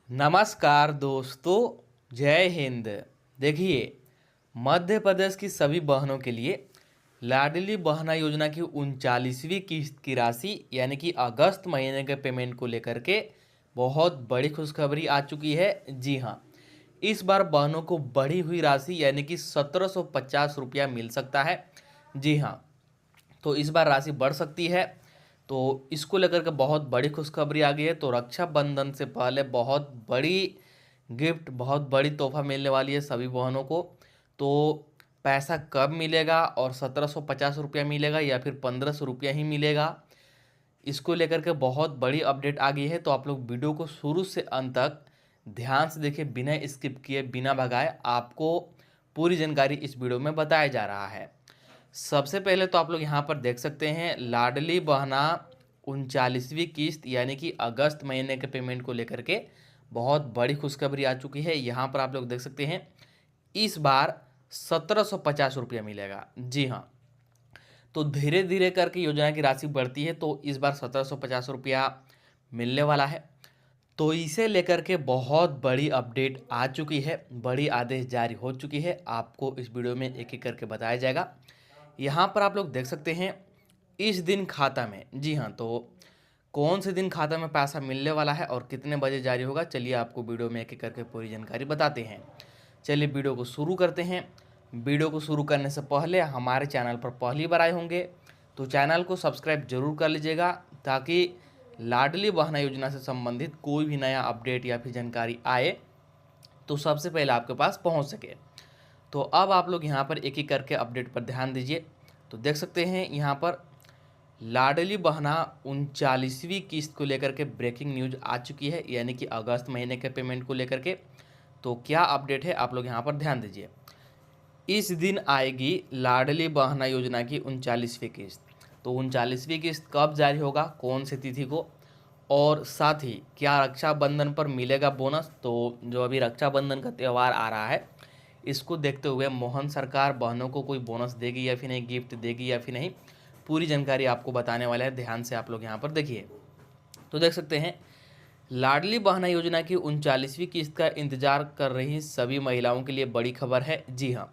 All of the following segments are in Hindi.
नमस्कार दोस्तों, जय हिंद। देखिए, मध्य प्रदेश की सभी बहनों के लिए लाडली बहना योजना की 39वीं किस्त की राशि यानी कि अगस्त महीने के पेमेंट को लेकर के बहुत बड़ी खुशखबरी आ चुकी है। जी हाँ, इस बार बहनों को बढ़ी हुई राशि यानी कि 1750 रुपया मिल सकता है। जी हाँ, तो इस बार राशि बढ़ सकती है। तो इसको लेकर के बहुत बड़ी खुशखबरी आ गई है। तो रक्षाबंधन से पहले बहुत बड़ी गिफ्ट, बहुत बड़ी तोहफा मिलने वाली है सभी बहनों को। तो पैसा कब मिलेगा और 1750 रुपया मिलेगा या फिर 1500 रुपया ही मिलेगा, इसको लेकर के बहुत बड़ी अपडेट आ गई है। तो आप लोग वीडियो को शुरू से अंत तक ध्यान से देखिए, बिना स्किप किए, बिना भगाए आपको पूरी जानकारी इस वीडियो में बताया जा रहा है। सबसे पहले तो आप लोग यहाँ पर देख सकते हैं लाडली बहना 39वीं किस्त यानी कि अगस्त महीने के पेमेंट को लेकर के बहुत बड़ी खुशखबरी आ चुकी है। यहाँ पर आप लोग देख सकते हैं इस बार 1750 रुपया मिलेगा। जी हाँ, तो धीरे धीरे करके योजना की राशि बढ़ती है। तो इस बार 1750 रुपया मिलने वाला है। तो इसे लेकर के बहुत बड़ी अपडेट आ चुकी है, बड़ी आदेश जारी हो चुकी है। आपको इस वीडियो में एक एक करके बताया जाएगा। यहाँ पर आप लोग देख सकते हैं इस दिन खाता में, जी हाँ, तो कौन से दिन खाता में पैसा मिलने वाला है और कितने बजे जारी होगा, चलिए आपको वीडियो में एक एक करके पूरी जानकारी बताते हैं। चलिए वीडियो को शुरू करते हैं। वीडियो को शुरू करने से पहले हमारे चैनल पर पहली बार आए होंगे तो चैनल को सब्सक्राइब जरूर कर लीजिएगा, ताकि लाडली बहना योजना से संबंधित कोई भी नया अपडेट या फिर जानकारी आए तो सबसे पहले आपके पास पहुंच सके। तो अब आप लोग यहाँ पर एक एक करके अपडेट पर ध्यान दीजिए। तो देख सकते हैं यहाँ पर लाडली बहना 39वीं किस्त को लेकर के ब्रेकिंग न्यूज आ चुकी है, यानी कि अगस्त महीने के पेमेंट को लेकर के। तो क्या अपडेट है आप लोग यहाँ पर ध्यान दीजिए। इस दिन आएगी लाडली बहना योजना की 39वीं किस्त। तो 39वीं किस्त कब जारी होगा, कौन सी तिथि को, और साथ ही क्या रक्षाबंधन पर मिलेगा बोनस। तो जो अभी रक्षाबंधन का त्यौहार आ रहा है, इसको देखते हुए मोहन सरकार बहनों को कोई बोनस देगी या फिर नहीं, गिफ्ट देगी या फिर नहीं, पूरी जानकारी आपको बताने वाला है। ध्यान से आप लोग यहाँ पर देखिए। तो देख सकते हैं लाडली बहना योजना की 39वीं किस्त का इंतजार कर रही सभी महिलाओं के लिए बड़ी खबर है। जी हाँ,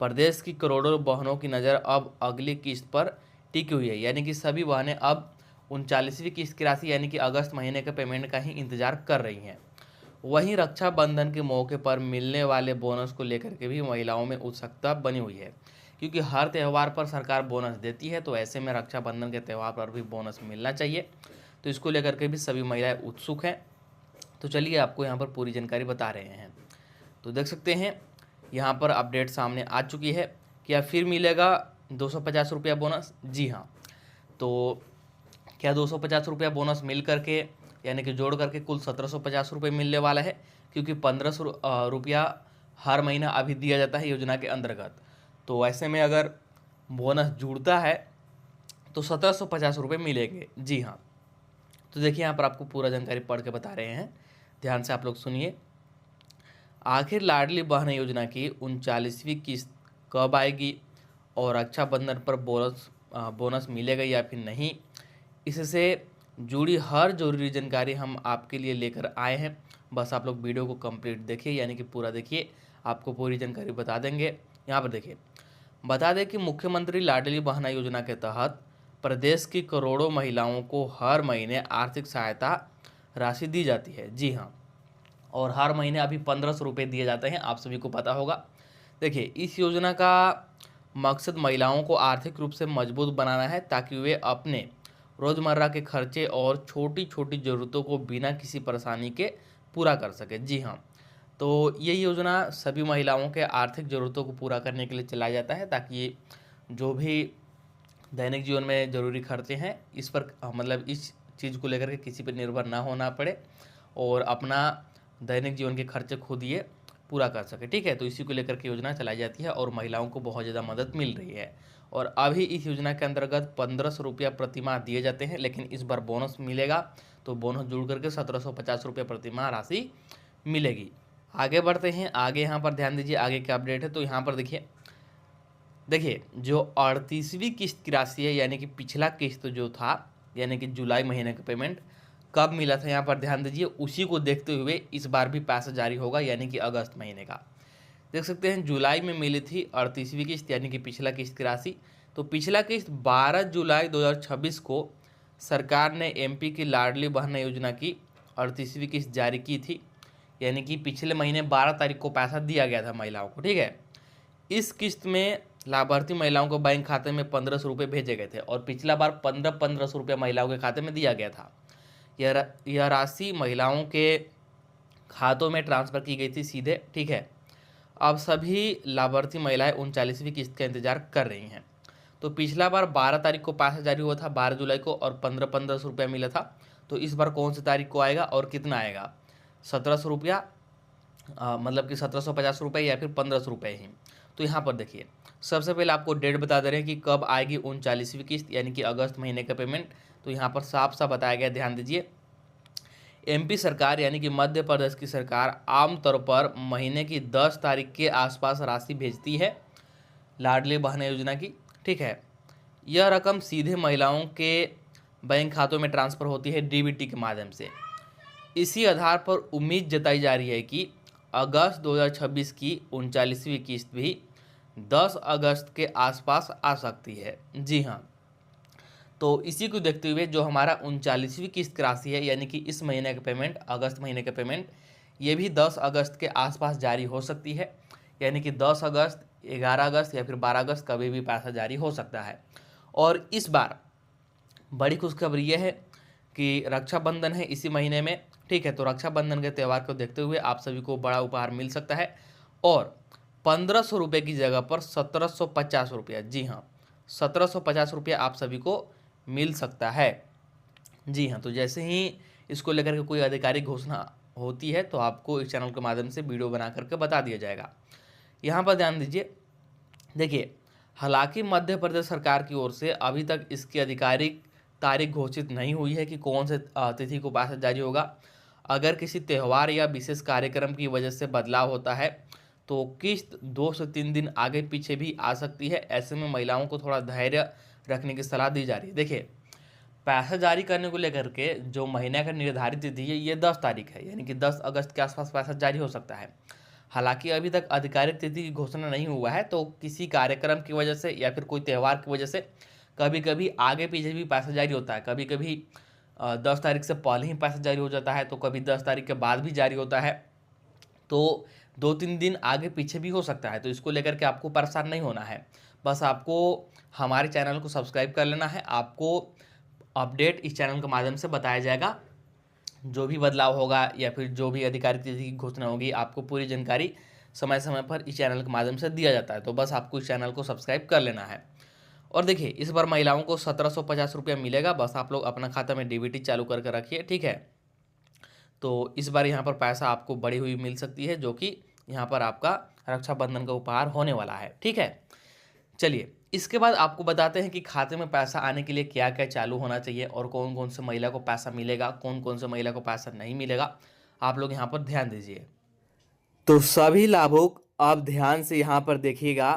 प्रदेश की करोड़ों बहनों की नज़र अब अगली किस्त पर टिकी हुई है, यानी कि सभी बहनें अब 39वीं किस्त की राशि यानी कि अगस्त महीने के पेमेंट का ही इंतजार कर रही हैं। वहीं रक्षाबंधन के मौके पर मिलने वाले बोनस को लेकर के भी महिलाओं में उत्सुकता बनी हुई है, क्योंकि हर त्यौहार पर सरकार बोनस देती है। तो ऐसे में रक्षाबंधन के त्यौहार पर भी बोनस मिलना चाहिए। तो इसको लेकर के भी सभी महिलाएं उत्सुक हैं। तो चलिए आपको यहाँ पर पूरी जानकारी बता रहे हैं। तो देख सकते हैं यहाँ पर अपडेट सामने आ चुकी है। क्या फिर मिलेगा 250 रुपया बोनस? जी हाँ, तो क्या 250 रुपया बोनस मिल करके यानी कि जोड़ करके कुल 1750 रुपये मिलने वाला है, क्योंकि 1500 रुपया हर महीना अभी दिया जाता है योजना के अंतर्गत। तो ऐसे में अगर बोनस जुड़ता है तो 1750 रुपये मिलेंगे। जी हाँ, तो देखिए यहाँ पर आपको पूरा जानकारी पढ़ के बता रहे हैं, ध्यान से आप लोग सुनिए। आखिर लाडली बहना योजना की 39वीं किस्त कब आएगी और रक्षाबंधन पर बोनस मिलेगा या फिर नहीं, इससे जुड़ी हर जरूरी जानकारी हम आपके लिए लेकर आए हैं। बस आप लोग वीडियो को कंप्लीट देखिए, यानी कि पूरा देखिए, आपको पूरी जानकारी बता देंगे। यहाँ पर देखिए, बता दें कि मुख्यमंत्री लाडली बहना योजना के तहत प्रदेश की करोड़ों महिलाओं को हर महीने आर्थिक सहायता राशि दी जाती है। जी हाँ, और हर महीने अभी 1500 रुपये दिए जाते हैं, आप सभी को पता होगा। देखिए, इस योजना का मकसद महिलाओं को आर्थिक रूप से मजबूत बनाना है, ताकि वे अपने रोज़मर्रा के खर्चे और छोटी छोटी ज़रूरतों को बिना किसी परेशानी के पूरा कर सके। जी हाँ, तो ये योजना सभी महिलाओं के आर्थिक ज़रूरतों को पूरा करने के लिए चलाया जाता है, ताकि जो भी दैनिक जीवन में ज़रूरी खर्चे हैं इस पर मतलब इस चीज़ को लेकर के किसी पर निर्भर ना होना पड़े और अपना दैनिक जीवन के खर्चे खुद ये पूरा कर सके। ठीक है, तो इसी को लेकर के योजना चलाई जाती है और महिलाओं को बहुत ज़्यादा मदद मिल रही है। और अभी इस योजना के अंतर्गत 1500 रुपया प्रतिमाह दिए जाते हैं, लेकिन इस बार बोनस मिलेगा। तो बोनस जुड़ करके 1750 रुपये प्रतिमाह राशि मिलेगी। आगे बढ़ते हैं, आगे यहाँ पर ध्यान दीजिए, आगे क्या अपडेट है। तो यहाँ पर देखिए जो 38वीं किस्त की राशि है, यानी कि पिछला किस्त जो था, यानी कि जुलाई महीने का पेमेंट कब मिला था यहाँ पर ध्यान दीजिए, उसी को देखते हुए इस बार भी पैसा जारी होगा, यानी कि अगस्त महीने का। देख सकते हैं जुलाई में मिली थी 38वीं किस्त, यानी कि पिछला किस्त की राशि। तो पिछला किस्त 12 जुलाई 2026 को सरकार ने एमपी की लाडली बहन योजना की 38वीं किस्त जारी की थी, यानी कि पिछले महीने 12 तारीख को पैसा दिया गया था महिलाओं को, ठीक है। इस किस्त में लाभार्थी महिलाओं को बैंक खाते में 1500 रुपये भेजे गए थे और पिछला बार 1500 रुपये महिलाओं के खाते में दिया गया था। यह राशि महिलाओं के खातों में ट्रांसफ़र की गई थी सीधे, ठीक है। अब सभी लाभार्थी महिलाएं 39वीं किस्त का इंतजार कर रही हैं। तो पिछला बार 12 तारीख को पैसा जारी हुआ था, 12 जुलाई को, और 1500 रुपया मिला था। तो इस बार कौन सी तारीख को आएगा और कितना आएगा? 1700 रुपया, मतलब कि 1750 रुपये या फिर 1500 रुपये ही। तो यहाँ पर देखिए, सबसे पहले आपको डेट बता दे रहे हैं कि कब आएगी 39वीं किस्त, यानी कि अगस्त महीने का पेमेंट। तो यहाँ पर साफ साफ बताया गया, ध्यान दीजिए। एमपी सरकार यानी कि मध्य प्रदेश की सरकार आमतौर पर महीने की 10 तारीख के आसपास राशि भेजती है लाडली बहन योजना की, ठीक है। यह रकम सीधे महिलाओं के बैंक खातों में ट्रांसफ़र होती है डीबीटी के माध्यम से। इसी आधार पर उम्मीद जताई जा रही है कि अगस्त 2026 की 39वीं किस्त भी 10 अगस्त के आसपास आ सकती है। जी हाँ, तो इसी को देखते हुए जो हमारा 39वीं किस्त की राशि है, यानी कि इस महीने का पेमेंट, अगस्त महीने का पेमेंट, ये भी 10 अगस्त के आसपास जारी हो सकती है। यानी कि 10 अगस्त, 11 अगस्त या फिर 12 अगस्त कभी भी पैसा जारी हो सकता है। और इस बार बड़ी खुशखबरी यह है कि रक्षाबंधन है इसी महीने में, ठीक है। तो रक्षाबंधन के त्यौहार को देखते हुए आप सभी को बड़ा उपहार मिल सकता है और 1500 रुपये की जगह पर 1750 रुपया, जी हाँ 1750 रुपया आप सभी को मिल सकता है। जी हाँ, तो जैसे ही इसको लेकर के कोई आधिकारिक घोषणा होती है तो आपको इस चैनल के माध्यम से वीडियो बना करके बता दिया जाएगा। यहाँ पर ध्यान दीजिए, देखिए, हालांकि मध्य प्रदेश सरकार की ओर से अभी तक इसकी आधिकारिक तारीख घोषित नहीं हुई है कि कौन से तिथि को पैसा जारी होगा। अगर किसी त्यौहार या विशेष कार्यक्रम की वजह से बदलाव होता है तो किस्त 2 से 3 दिन आगे पीछे भी आ सकती है। ऐसे में महिलाओं को थोड़ा धैर्य रखने की सलाह दी जा रही है। देखिए, पैसा जारी करने को लेकर के जो महीने का निर्धारित तिथि है ये 10 तारीख है, यानी कि 10 अगस्त के आसपास पैसा जारी हो सकता है। हालांकि अभी तक आधिकारिक तिथि की घोषणा नहीं हुआ है, तो किसी कार्यक्रम की वजह से या फिर कोई त्यौहार की वजह से कभी कभी आगे पीछे भी पैसा जारी होता है। कभी कभी 10 तारीख से पहले ही पैसा जारी हो जाता है, तो कभी 10 तारीख के बाद भी जारी होता है। तो 2-3 दिन आगे पीछे भी हो सकता है। तो इसको लेकर के आपको परेशान नहीं होना है, बस आपको हमारे चैनल को सब्सक्राइब कर लेना है। आपको अपडेट इस चैनल के माध्यम से बताया जाएगा, जो भी बदलाव होगा या फिर जो भी आधिकारिक तिथि की घोषणा होगी, आपको पूरी जानकारी समय समय पर इस चैनल के माध्यम से दिया जाता है। तो बस आपको इस चैनल को सब्सक्राइब कर लेना है। और देखिए, इस बार महिलाओं को 1750 रुपया मिलेगा। बस आप लोग अपना खाता में डीबीटी चालू करके रखिए, ठीक है। तो इस बार यहाँ पर पैसा आपको बढ़ी हुई मिल सकती है, जो कि यहाँ पर आपका रक्षाबंधन का उपहार होने वाला है, ठीक है। चलिए, इसके बाद आपको बताते हैं कि खाते में पैसा आने के लिए क्या क्या चालू होना चाहिए और कौन कौन से महिला को पैसा मिलेगा, कौन कौन से महिला को पैसा नहीं मिलेगा। आप लोग यहाँ पर ध्यान दीजिए। तो सभी लाभुक आप ध्यान से यहाँ पर देखिएगा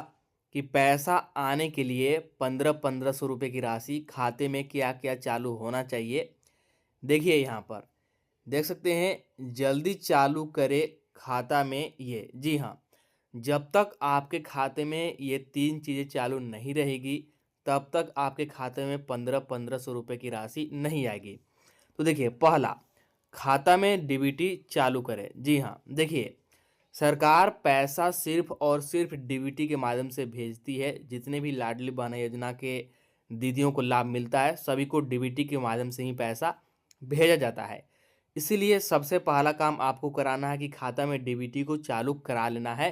कि पैसा आने के लिए 1500 रुपये की राशि खाते में क्या क्या चालू होना चाहिए। देखिए, यहाँ पर देख सकते हैं, जल्दी चालू करे खाता में ये। जी हाँ, जब तक आपके खाते में ये 3 चीज़ें चालू नहीं रहेगी तब तक आपके खाते में 1500 रुपये की राशि नहीं आएगी। तो देखिए, पहला, खाता में डीबीटी चालू करें। जी हाँ, देखिए, सरकार पैसा सिर्फ और सिर्फ डीबीटी के माध्यम से भेजती है। जितने भी लाडली बहन योजना के दीदियों को लाभ मिलता है सभी को डीबीटी के माध्यम से ही पैसा भेजा जाता है। इसीलिए सबसे पहला काम आपको कराना है कि खाता में डीबीटी को चालू करा लेना है।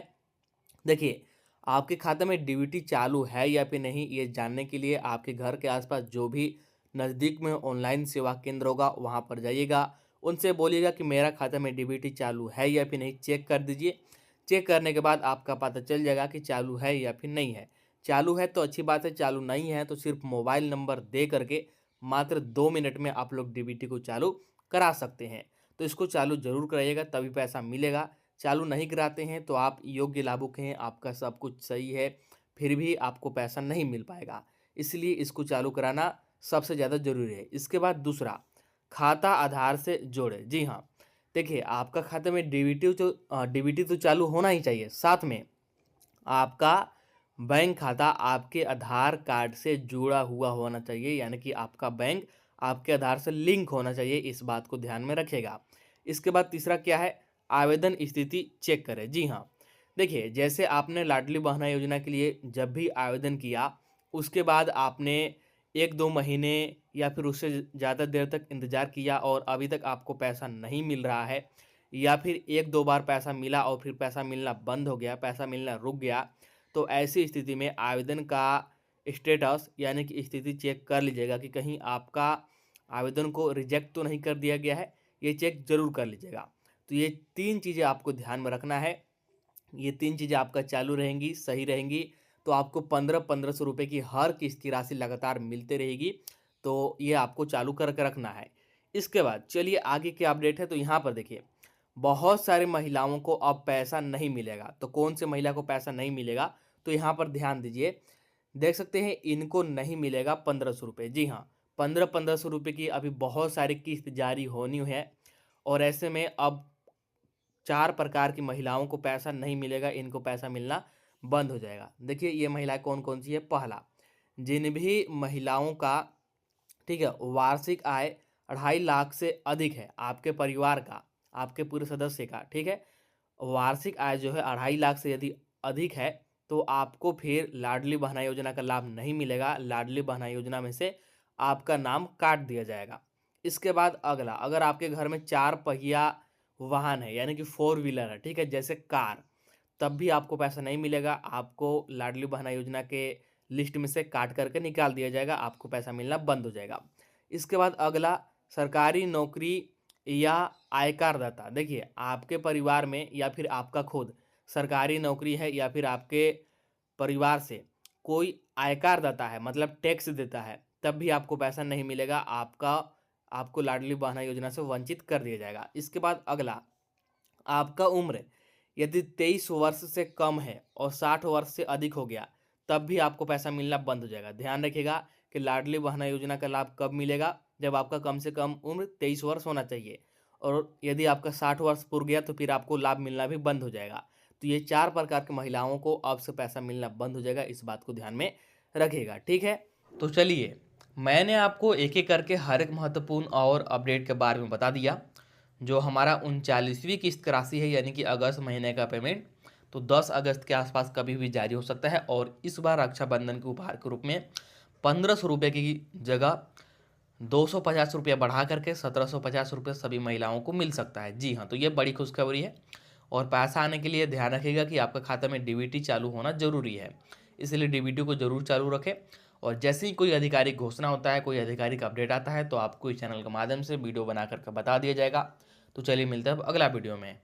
देखिए, आपके खाते में डीबीटी चालू है या फिर नहीं, ये जानने के लिए आपके घर के आसपास जो भी नज़दीक में ऑनलाइन सेवा केंद्र होगा वहाँ पर जाइएगा। उनसे बोलिएगा कि मेरा खाता में डीबीटी चालू है या फिर नहीं, चेक कर दीजिए। चेक करने के बाद आपका पता चल जाएगा कि चालू है या फिर नहीं है। चालू है तो अच्छी बात है, चालू नहीं है तो सिर्फ मोबाइल नंबर दे करके मात्र 2 मिनट में आप लोग डीबीटी को चालू करा सकते हैं। तो इसको चालू ज़रूर कराइएगा, तभी पैसा मिलेगा। चालू नहीं कराते हैं तो आप योग्य लाभुक हैं, आपका सब कुछ सही है, फिर भी आपको पैसा नहीं मिल पाएगा। इसलिए इसको चालू कराना सबसे ज़्यादा ज़रूरी है। इसके बाद दूसरा, खाता आधार से जोड़े। जी हाँ, देखिए आपका खाते में डीबीटी तो चालू होना ही चाहिए, साथ में आपका बैंक खाता आपके आधार कार्ड से जुड़ा हुआ होना चाहिए, यानी कि आपका बैंक आपके आधार से लिंक होना चाहिए, इस बात को ध्यान में रखेगा। इसके बाद तीसरा क्या है, आवेदन स्थिति चेक करें। जी हाँ, देखिए जैसे आपने लाडली बहना योजना के लिए जब भी आवेदन किया, उसके बाद आपने 1-2 महीने या फिर उससे ज़्यादा देर तक इंतज़ार किया और अभी तक आपको पैसा नहीं मिल रहा है, या फिर 1-2 बार पैसा मिला और फिर पैसा मिलना बंद हो गया, पैसा मिलना रुक गया, तो ऐसी स्थिति में आवेदन का स्टेटस यानी कि स्थिति चेक कर लीजिएगा कि कहीं आपका आवेदन को रिजेक्ट तो नहीं कर दिया गया है, ये चेक ज़रूर कर लीजिएगा। तो ये 3 चीज़ें आपको ध्यान में रखना है। ये 3 चीज़ें आपका चालू रहेंगी, सही रहेंगी, तो आपको 1500 रुपये की हर किस्त की राशि लगातार मिलते रहेगी। तो ये आपको चालू करके रखना है। इसके बाद चलिए आगे क्या अपडेट है, तो यहाँ पर देखिए बहुत सारे महिलाओं को अब पैसा नहीं मिलेगा। तो कौन से महिला को पैसा नहीं मिलेगा, तो यहाँ पर ध्यान दीजिए, देख सकते हैं इनको नहीं मिलेगा 1500 रुपये। जी हाँ, 1500 रुपये की अभी बहुत सारी किस्त जारी होनी है, और ऐसे में अब 4 प्रकार की महिलाओं को पैसा नहीं मिलेगा, इनको पैसा मिलना बंद हो जाएगा। देखिए ये महिलाएं कौन कौन सी है। पहला, जिन भी महिलाओं का, ठीक है, वार्षिक आय 2.5 लाख से अधिक है, आपके परिवार का, आपके पूरे सदस्य का, ठीक है, वार्षिक आय जो है 2.5 लाख से यदि अधिक है, तो आपको फिर लाडली बहना योजना का लाभ नहीं मिलेगा। लाडली बहना योजना में से आपका नाम काट दिया जाएगा। इसके बाद अगला, अगर आपके घर में 4 पहिया वाहन है यानी कि 4 व्हीलर है, ठीक है, जैसे कार, तब भी आपको पैसा नहीं मिलेगा। आपको लाडली बहना योजना के लिस्ट में से काट करके निकाल दिया जाएगा, आपको पैसा मिलना बंद हो जाएगा। इसके बाद अगला, सरकारी नौकरी या आयकर दाता। देखिए आपके परिवार में या फिर आपका खुद सरकारी नौकरी है या फिर आपके परिवार से कोई आयकर दाता है, मतलब टैक्स देता है, तब भी आपको पैसा नहीं मिलेगा। आपको लाडली बहना योजना से वंचित कर दिया जाएगा। इसके बाद अगला, आपका उम्र यदि 23 वर्ष से कम है और 60 वर्ष से अधिक हो गया, तब भी आपको पैसा मिलना बंद हो जाएगा। ध्यान रखिएगा कि लाडली बहना योजना का लाभ कब मिलेगा, जब आपका कम से कम उम्र 23 वर्ष होना चाहिए, और यदि आपका 60 वर्ष पूर गया तो फिर आपको लाभ मिलना भी बंद हो जाएगा। तो ये 4 प्रकार की महिलाओं को अब से पैसा मिलना बंद हो जाएगा, इस बात को ध्यान में रखिएगा, ठीक है। तो चलिए मैंने आपको एक एक करके हर एक महत्वपूर्ण और अपडेट के बारे में बता दिया। जो हमारा 39वीं किस्त की राशि है यानी कि अगस्त महीने का पेमेंट, तो 10 अगस्त के आसपास कभी भी जारी हो सकता है, और इस बार रक्षाबंधन के उपहार के रूप में 1500 रुपये की जगह 250 रुपया बढ़ा करके 1750 रुपये सभी महिलाओं को मिल सकता है। जी हाँ, तो ये बड़ी खुशखबरी है, और पैसा आने के लिए ध्यान रखिएगा कि आपका खाता में डीबीटी चालू होना जरूरी है, इसलिए डीबीटी को जरूर चालू रखें। और जैसे ही कोई आधिकारिक घोषणा होता है, कोई आधिकारिक अपडेट आता है, तो आपको इस चैनल के माध्यम से वीडियो बना करके बता दिया जाएगा। तो चलिए मिलते हैं अब अगला वीडियो में।